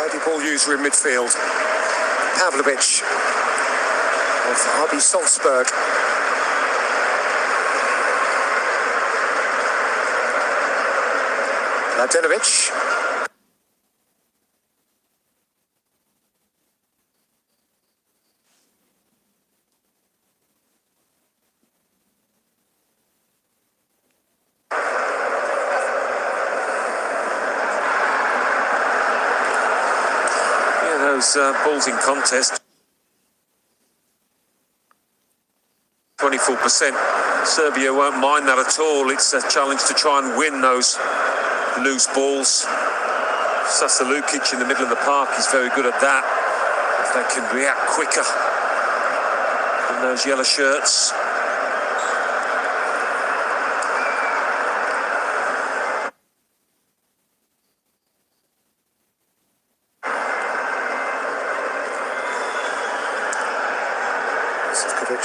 Tidy ball user in midfield. Pavlovic of RB Salzburg. Mladenovic. Balls in contest. 24%. Serbia won't mind that at all. It's a challenge to try and win those loose balls. Sasa Lukic in the middle of the park is very good at that. If they can react quicker than those yellow shirts.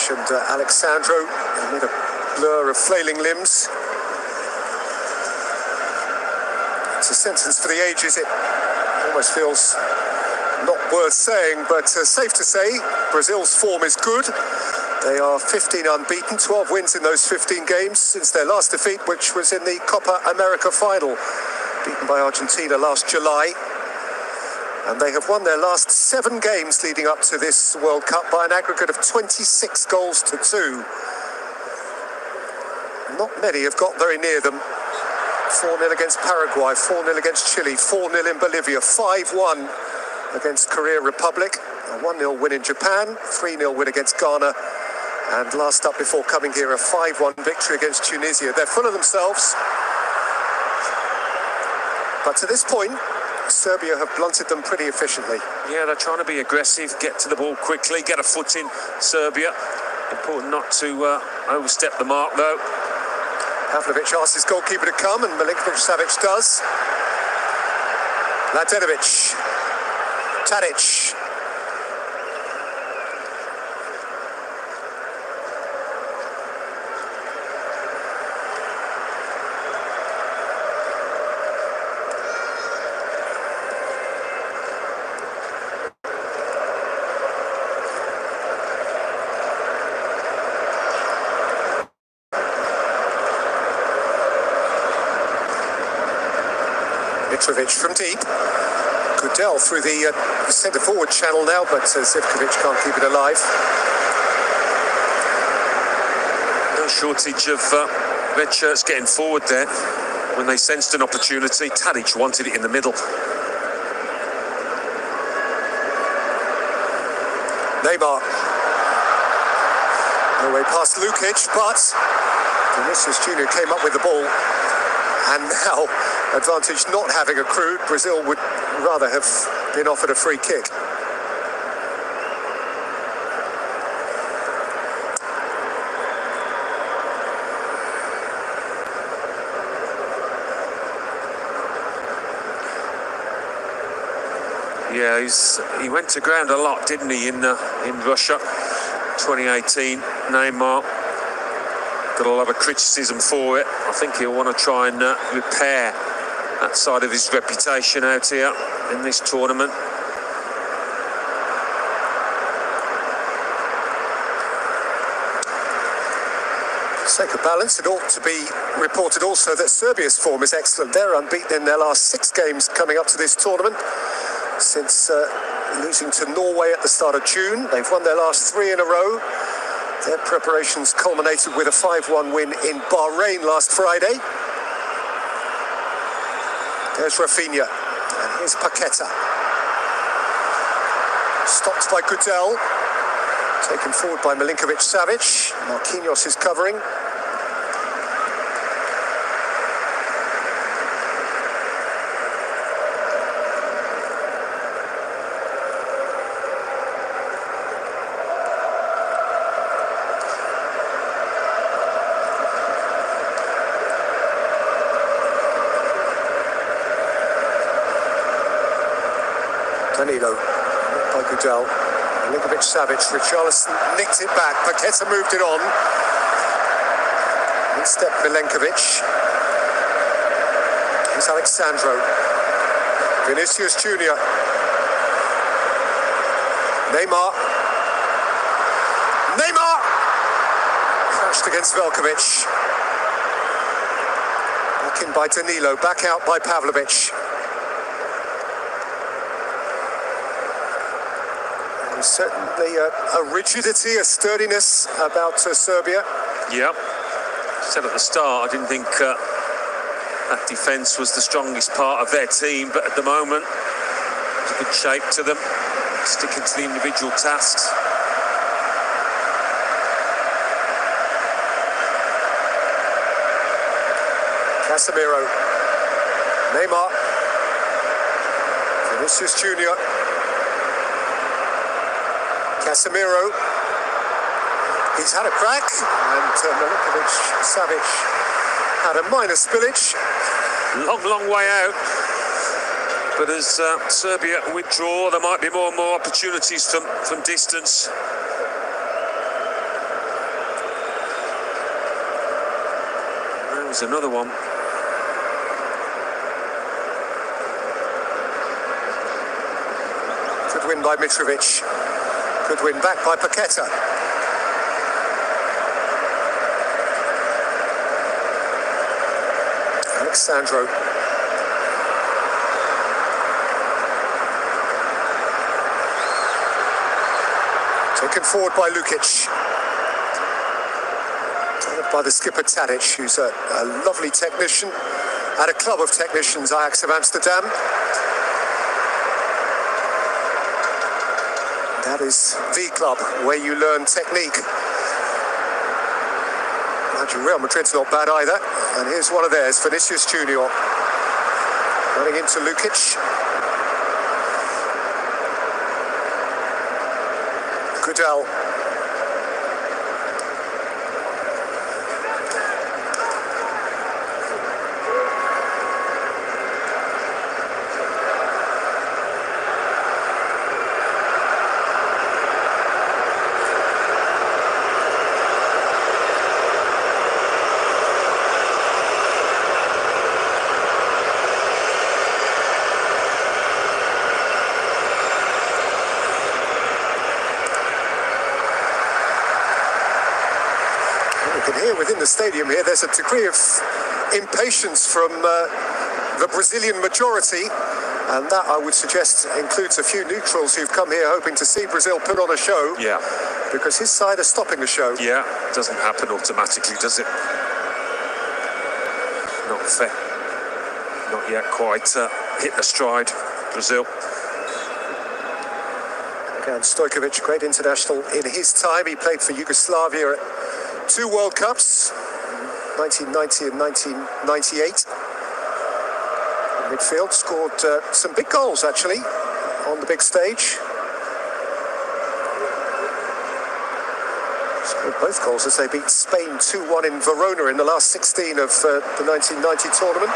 And Alexandro amid a blur of flailing limbs. It's a sentence for the ages. It almost feels not worth saying, but safe to say Brazil's form is good. They are 15 unbeaten, 12 wins in those 15 games since their last defeat, which was in the Copa America final, beaten by Argentina last July. And they have won their last 7 games leading up to this World Cup by an aggregate of 26 goals to 2. Not many have got very near them. 4-0 against Paraguay, 4-0 against Chile, 4-0 in Bolivia, 5-1 against Korea Republic, a 1-0 win in Japan, 3-0 win against Ghana, and last up before coming here, a 5-1 victory against Tunisia. They're full of themselves. But to this point, Serbia have blunted them pretty efficiently. Yeah, they're trying to be aggressive, get to the ball quickly, get a foot in. Serbia, important not to overstep the mark though. Pavlovic asks his goalkeeper to come, and Milinkovic-Savic does. Mladenovic, Tadic. Mitrovic from deep. Goodell through the centre-forward channel now, but Zivkovic can't keep it alive. No shortage of red shirts getting forward there when they sensed an opportunity. Tadic wanted it in the middle. Neymar. No way past Lukic, but Vinicius Jr. came up with the ball. And now, advantage not having accrued, Brazil would rather have been offered a free kick. Yeah, he went to ground a lot, didn't he, in Russia, 2018. Neymar got a lot of criticism for it. I think he'll want to try and repair that side of his reputation out here in this tournament. For the sake of balance, it ought to be reported also that Serbia's form is excellent. They're unbeaten in their last 6 games coming up to this tournament. Since losing to Norway at the start of June, they've won their last 3 in a row. Their preparations culminated with a 5-1 win in Bahrain last Friday. There's Rafinha, and here's Paqueta. Stopped by Goodell, taken forward by Milinkovic-Savic. Marquinhos is covering. Danilo, by Goodell. Milinkovic-Savic, Richarlison nicked it back. Paqueta moved it on. In step Milenkovic. Here's Alexandro. Vinicius Jr. Neymar. Crashed against Velkovic. Back in by Danilo, back out by Pavlovic. There's certainly a rigidity, a sturdiness about Serbia. Yeah. Said at the start, I didn't think that defence was the strongest part of their team, but at the moment, it's a good shape to them, sticking to the individual tasks. Casemiro, Neymar, Vinicius Junior, Casemiro, he's had a crack, and Milinkovic-Savic had a minor spillage. Long way out, but as Serbia withdraw, there might be more and more opportunities from distance. There's another one. Good win by Mitrovic. Good win back by Paqueta. Alexandro. Taken forward by Lukic. By the skipper Tadic, who's a lovely technician at a club of technicians, Ajax of Amsterdam. That is the club where you learn technique. Real Madrid's not bad either. And here's one of theirs, Vinicius Junior. Running into Lukic. Goodell. Within the stadium here, there's a degree of impatience from the Brazilian majority, and that, I would suggest, includes a few neutrals who've come here hoping to see Brazil put on a show. Yeah. Because his side are stopping the show. Yeah, it doesn't happen automatically, does it? Not fair. Not yet quite hit the stride, Brazil. Again, Stojkovic, great international in his time. He played for Yugoslavia at 2 World Cups, 1990 and 1998. In midfield, scored some big goals, actually, on the big stage. Scored both goals as they beat Spain 2-1 in Verona in the last 16 of the 1990 tournament.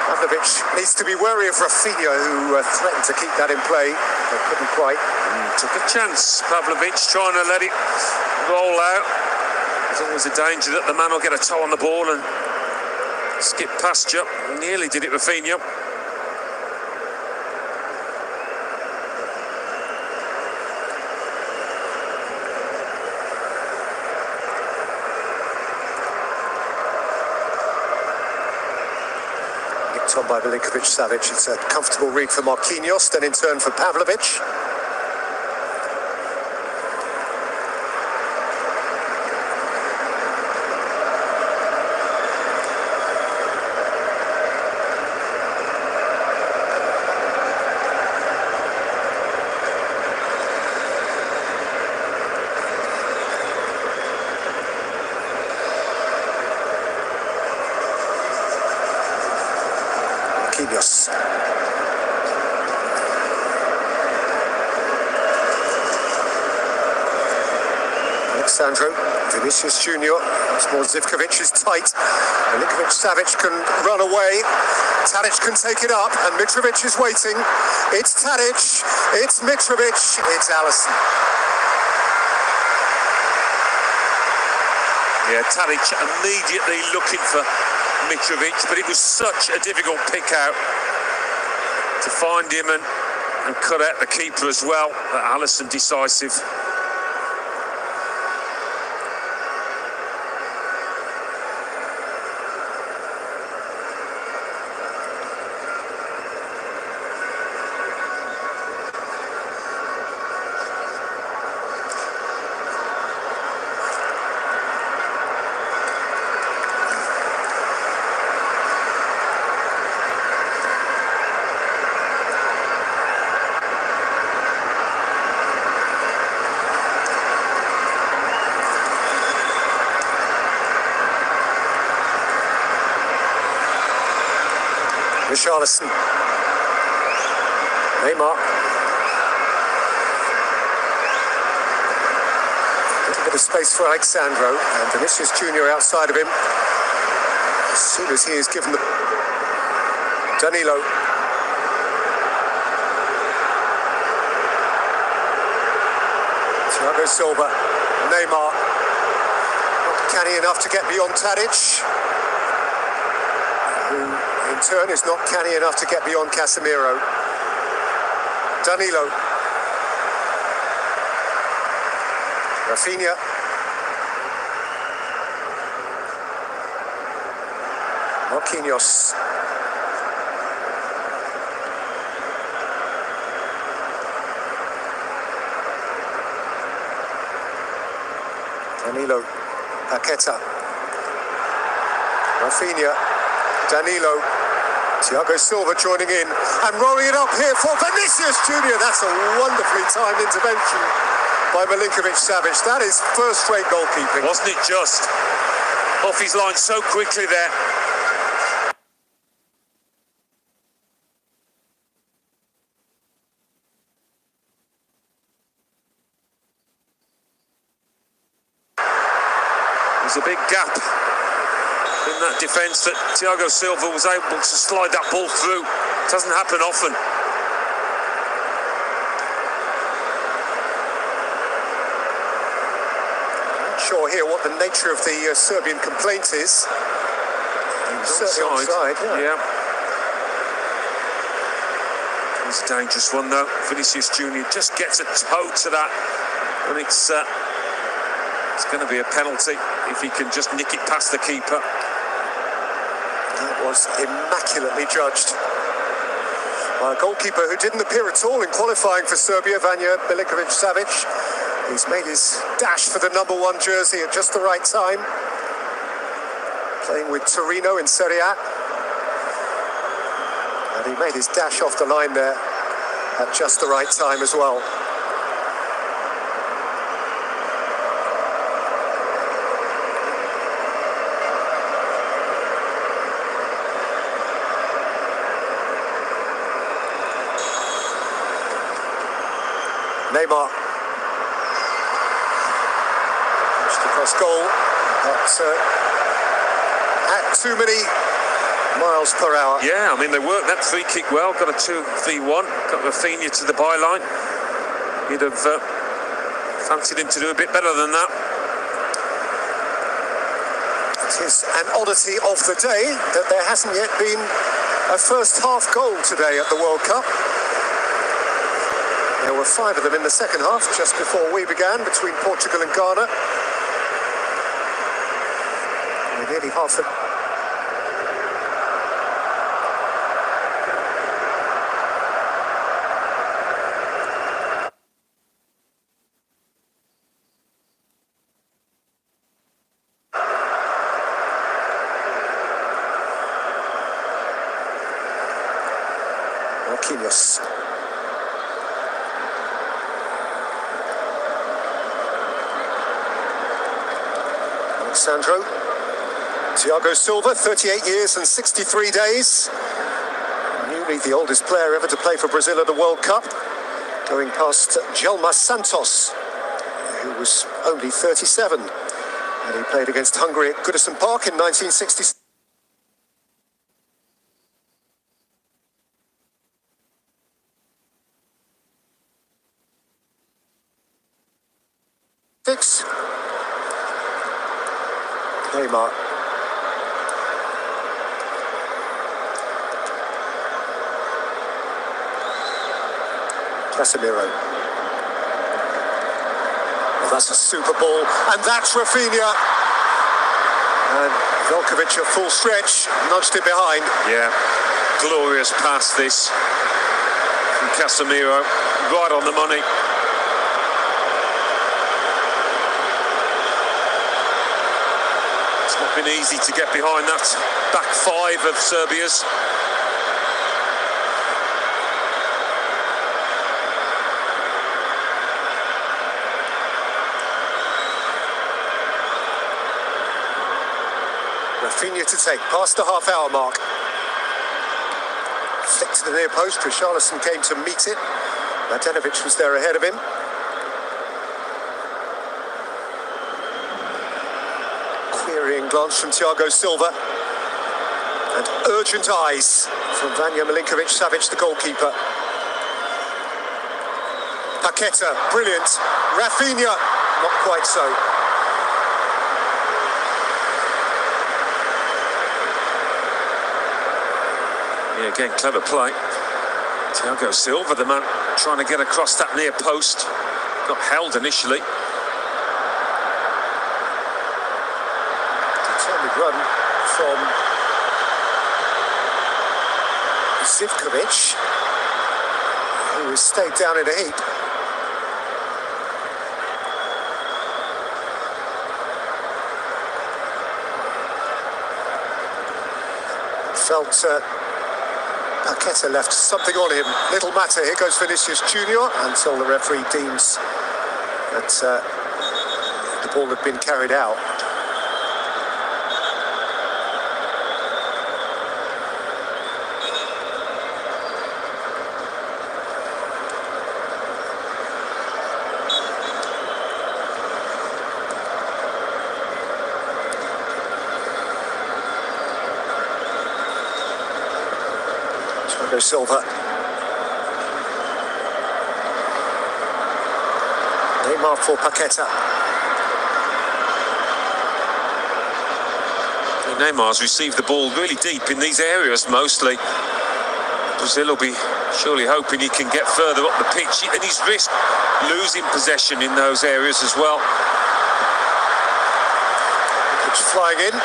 Pavlovic needs to be wary of Rafinha, who threatened to keep that in play, but couldn't quite. Took a chance, Pavlovic, trying to let it roll out. There's always a danger that the man will get a toe on the ball and skip past you. Nearly did it, Rafinha. Nicked on by Milinkovic-Savic. It's a comfortable read for Marquinhos, then in turn for Pavlovic. Alexandro, Vinicius Junior, it's more Zivkovic is tight. Milinkovic-Savic can run away. Tadic can take it up, and Mitrovic is waiting. It's Tadic, it's Mitrovic, it's Alisson. Yeah, Tadic immediately looking for Mitrovic, but it was such a difficult pick out to find him, and and cut out the keeper as well. Alisson decisive. Richarlison. Neymar. A little bit of space for Alexandro, and Vinicius Junior outside of him. As soon as he is given the... Danilo. Thiago Silva. Neymar. Not canny enough to get beyond Tadic, who in turn is not canny enough to get beyond Casemiro. Danilo. Rafinha. Marquinhos. Danilo. Paqueta. Rafinha. Danilo. Thiago Silva joining in and rolling it up here for Vinicius Junior. That's a wonderfully timed intervention by Milinkovic-Savic. That is first-rate goalkeeping. Wasn't it just? Off his line so quickly there. There's a big gap in that defence that Thiago Silva was able to slide that ball through. It doesn't happen often. Not sure here what the nature of the Serbian complaint is. Certainly offside, yeah. It's a dangerous one though. Vinicius Junior just gets a toe to that, and it's going to be a penalty if he can just nick it past the keeper. That was immaculately judged by a goalkeeper who didn't appear at all in qualifying for Serbia, Vanja Milinkovic-Savic. He's made his dash for the number 1 jersey at just the right time. Playing with Torino in Serie A. And he made his dash off the line there at just the right time as well. Neymar. Pushed across goal. But at too many miles per hour. Yeah, I mean, they worked that free kick well. Got a 2-3-1. Got Rafinha to the byline. You'd have fancied him to do a bit better than that. It is an oddity of the day that there hasn't yet been a first half goal today at the World Cup. There were 5 of them in the second half, just before we began, between Portugal and Ghana. We're nearly half Marquinhos. Alexandro. Thiago Silva, 38 years and 63 days. Newly the oldest player ever to play for Brazil at the World Cup. Going past Djalma Santos, who was only 37. And he played against Hungary at Goodison Park in 1966. Neymar. Casemiro. Well, that's a super ball, and that's Rafinha. And Velkovic at full stretch, nudged it behind. Yeah, glorious pass this from Casemiro, right on the money. It's not been easy to get behind that back five of Serbia's. Rafinha to take, past the half-hour mark. Flick to the near post, Richarlison came to meet it. Mladenovic was there ahead of him. Querying glance from Thiago Silva. And urgent eyes from Vanja Milinkovic-Savic, the goalkeeper. Paqueta, brilliant. Rafinha, not quite so. Yeah, again, clever play. Thiago Silva, the man trying to get across that near post. Got held initially. Determined run from Zivkovic, who has stayed down in a heap. Felt Paqueta left something on him. Little matter. Here goes Vinicius Junior until the referee deems that the ball had been carried out. Thiago Silva. Neymar for Paqueta. Neymar's received the ball really deep in these areas mostly. Brazil will be surely hoping he can get further up the pitch, and he's risked losing possession in those areas as well. Pitch flying in.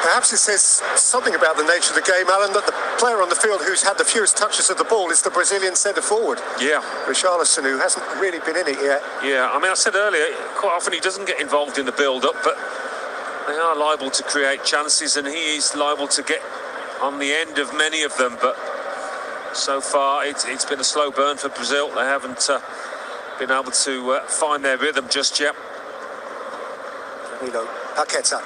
Perhaps it says something about the nature of the game, Alan, that the player on the field who's had the fewest touches of the ball is the Brazilian centre-forward. Yeah. Richarlison, who hasn't really been in it yet. Yeah, I mean, I said earlier, quite often he doesn't get involved in the build-up, but they are liable to create chances, and he is liable to get on the end of many of them. But so far, it's been a slow burn for Brazil. They haven't been able to find their rhythm just yet. Danilo, Paqueta.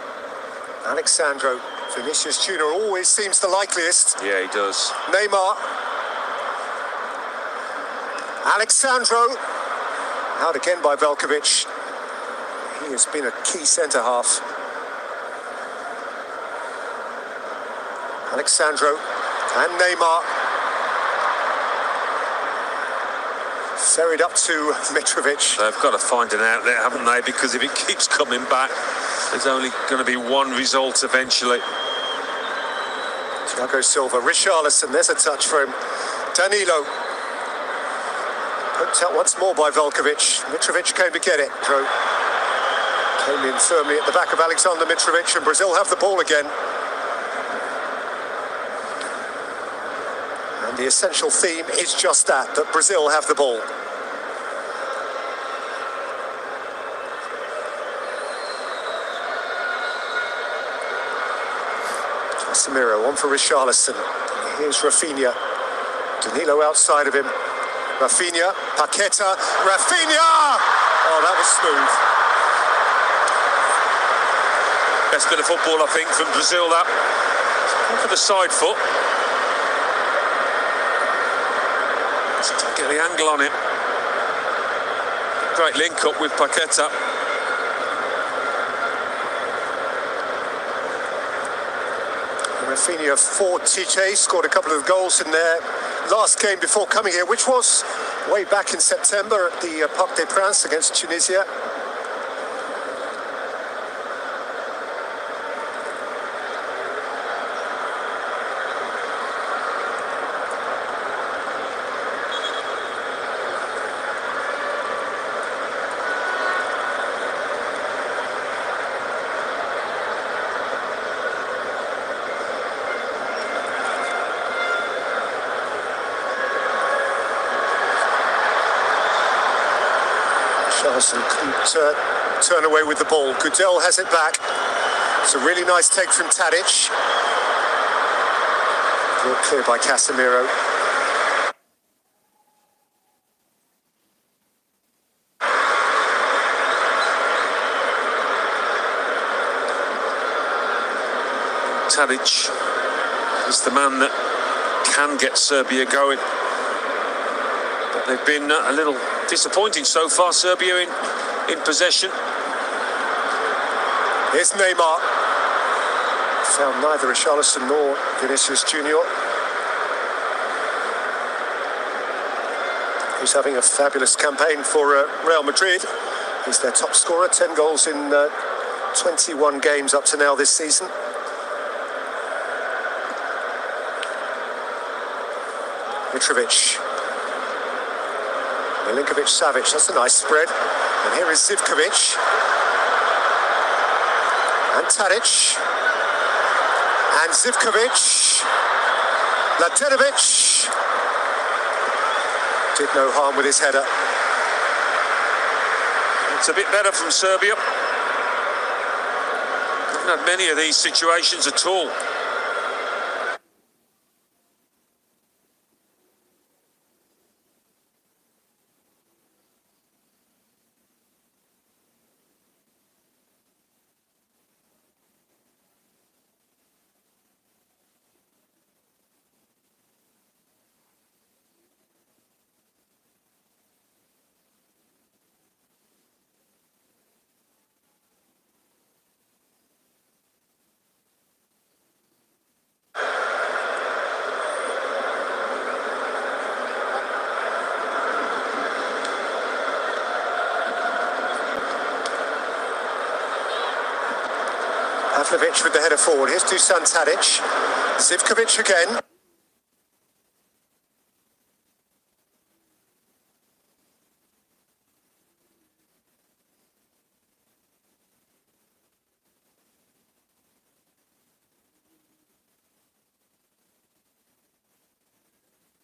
Alexandro, Vinicius Junior always seems the likeliest. Yeah, he does. Neymar. Alexandro. Out again by Velkovic. He has been a key centre-half. Alexandro and Neymar. Ferried up to Mitrovic. They've got to find an outlet, haven't they? Because if it keeps coming back, there's only going to be one result eventually. Thiago Silva, Richarlison, there's a touch for him. Danilo. Poked out once more by Velkovic. Mitrovic came to get it. Came in firmly at the back of Alexander Mitrovic, and Brazil have the ball again. And the essential theme is just that Brazil have the ball. Casemiro, one for Richarlison. Here's Rafinha. Danilo outside of him. Rafinha, Paqueta, Rafinha! Oh, that was smooth. Best bit of football, I think, from Brazil, that. Look at the side foot. Just get the angle on it. Great link up with Paqueta. Rafinha for TJ, scored a couple of goals in their last game before coming here, which was way back in September at the Parc des Princes against Tunisia. Charleston couldn't turn away with the ball. Goodell has it back. It's a really nice take from Tadic. Brought clear by Casemiro. Tadic is the man that can get Serbia going. But they've been a little disappointing so far, Serbia in possession. Here's Neymar. Found neither Richarlison nor Vinicius Junior. Who's having a fabulous campaign for Real Madrid. He's their top scorer, 10 goals in 21 games up to now this season. Mitrovic. Milinkovic-Savic, that's a nice spread. And here is Zivkovic. And Tadic. And Zivkovic. Mladenovic. Did no harm with his header. It's a bit better from Serbia. Haven't had many of these situations at all. Pavlovic with the header forward. Here's Dusan Tadic. Zivkovic again.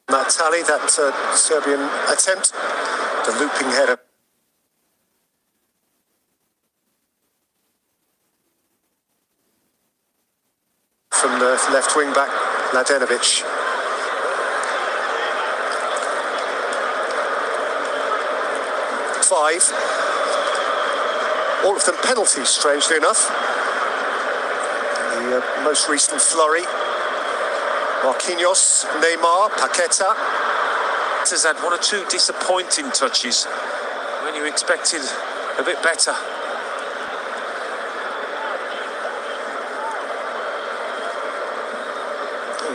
That tally, that Serbian attempt, the looping header. From the left wing back, Mladenovic. Five. All of them penalties, strangely enough. The most recent flurry. Marquinhos, Neymar, Paqueta. Has had one or two disappointing touches when you expected a bit better.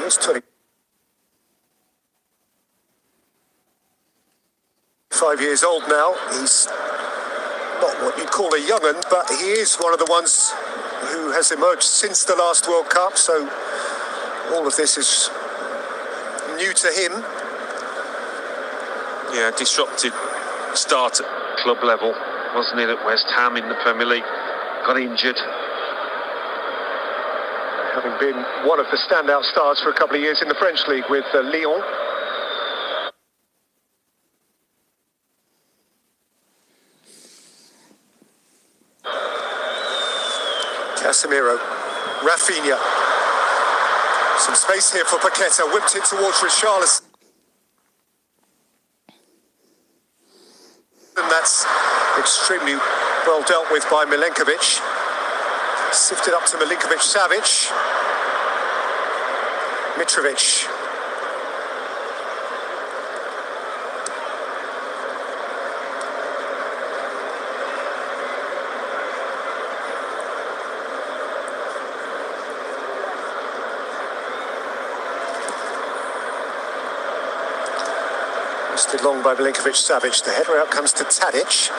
He's 25 years old now. He's not what you'd call a young'un, but he is one of the ones who has emerged since the last World Cup, so all of this is new to him. Yeah, disrupted start at club level, wasn't it, at West Ham in the Premier League? Got injured. Having been one of the standout stars for a couple of years in the French League with Lyon. Casemiro, Rafinha. Some space here for Paqueta, whipped it towards Richarlison. And that's extremely well dealt with by Milenkovic. Sifted up to Milinkovic-Savic. Mitrovic. Twisted long by Milinkovic-Savic. The header out comes to Tadic.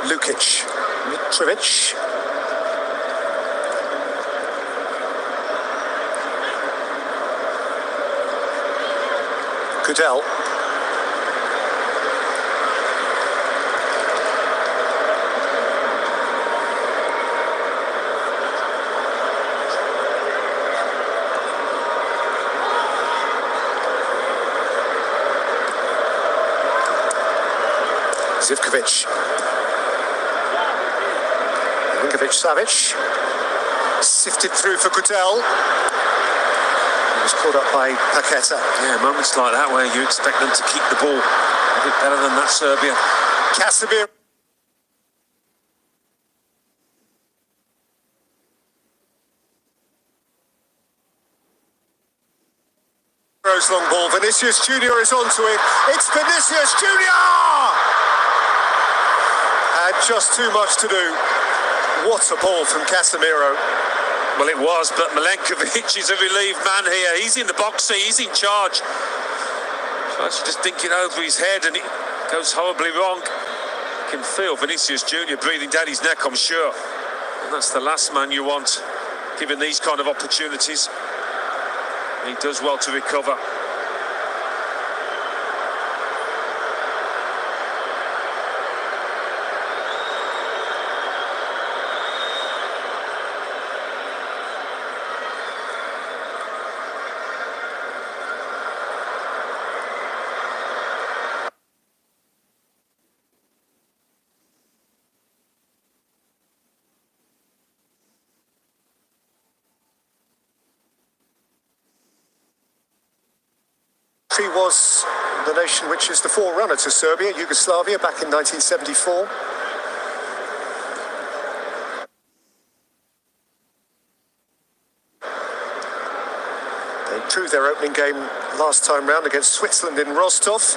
Lukic, Mitrovic. Goodell. Zivkovic. Milinkovic-Savic. Sifted through for Gudel. He was caught up by Paqueta. Yeah, moments like that where you expect them to keep the ball a bit better than that Serbia. Casemiro. Long ball. Vinicius Junior is onto it. It's Vinicius Junior! Had just too much to do. What a ball from Casemiro. Well, it was, but Milinkovic is a relieved man here. He's in the box, he's in charge. Tries to just think it over his head and it goes horribly wrong. You can feel Vinicius Junior breathing down his neck, I'm sure. And that's the last man you want, given these kind of opportunities. He does well to recover. He was the nation which is the forerunner to Serbia, Yugoslavia, back in 1974. They drew their opening game last time round against Switzerland in Rostov,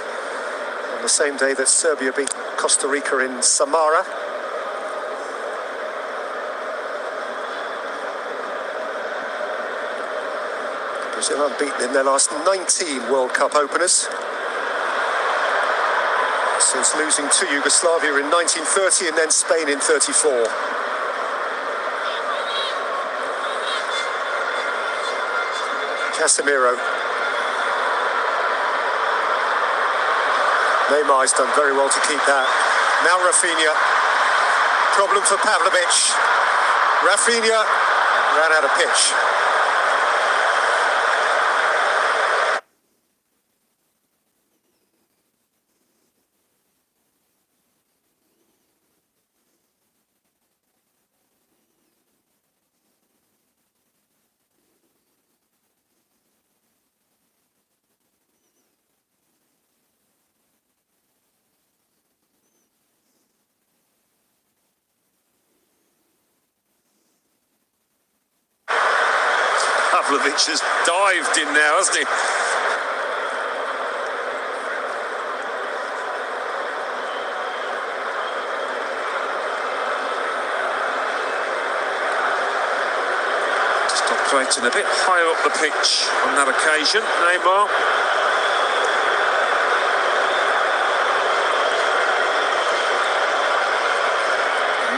on the same day that Serbia beat Costa Rica in Samara. Brazil unbeaten in their last 19 World Cup openers, since losing to Yugoslavia in 1930 and then Spain in 34. Casemiro. Neymar's done very well to keep that. Now Rafinha. Problem for Pavlovic. Rafinha ran out of pitch. Pavlovic has dived in now, hasn't he? Just operating a bit higher up the pitch on that occasion, Neymar.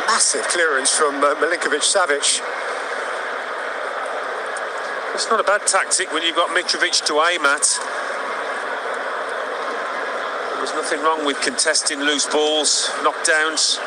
Massive clearance from Milinkovic-Savic. It's not a bad tactic when you've got Mitrovic to aim at. There's nothing wrong with contesting loose balls, knockdowns.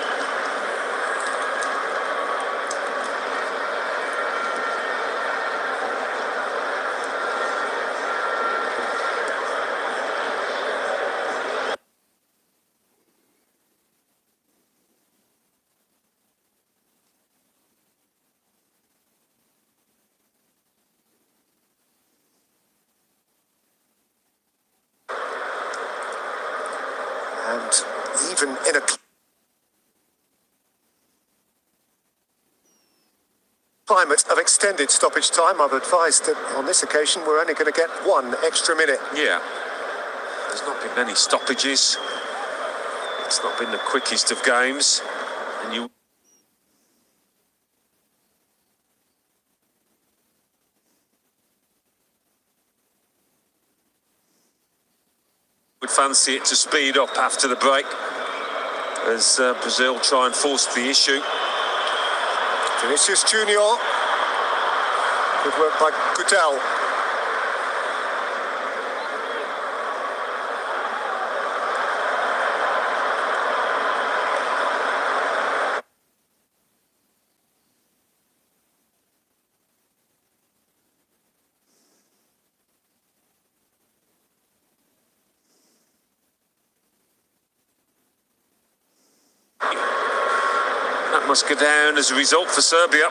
And even in a climate of extended stoppage time, I've advised that on this occasion we're only going to get 1 extra minute. Yeah, there's not been many stoppages. It's not been the quickest of games, and you would fancy it to speed up after the break as Brazil try and force the issue. Vinicius Junior. Good work by Gudel. must go down as a result for Serbia.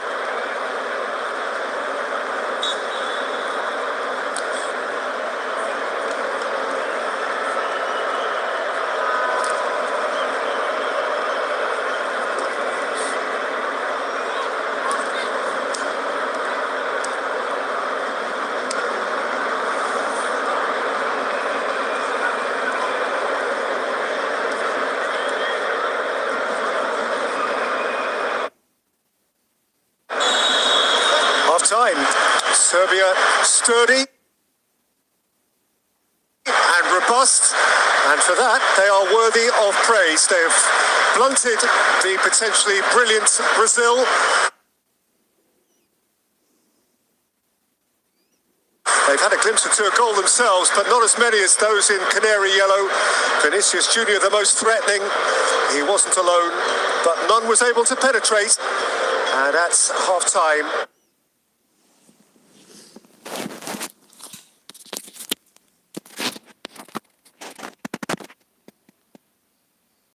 Time. Serbia sturdy and robust, and for that they are worthy of praise. They have blunted the potentially brilliant Brazil. They've had a glimpse into a goal themselves, but not as many as those in canary yellow. Vinicius Junior the most threatening. He wasn't alone, but none was able to penetrate, and that's half-time.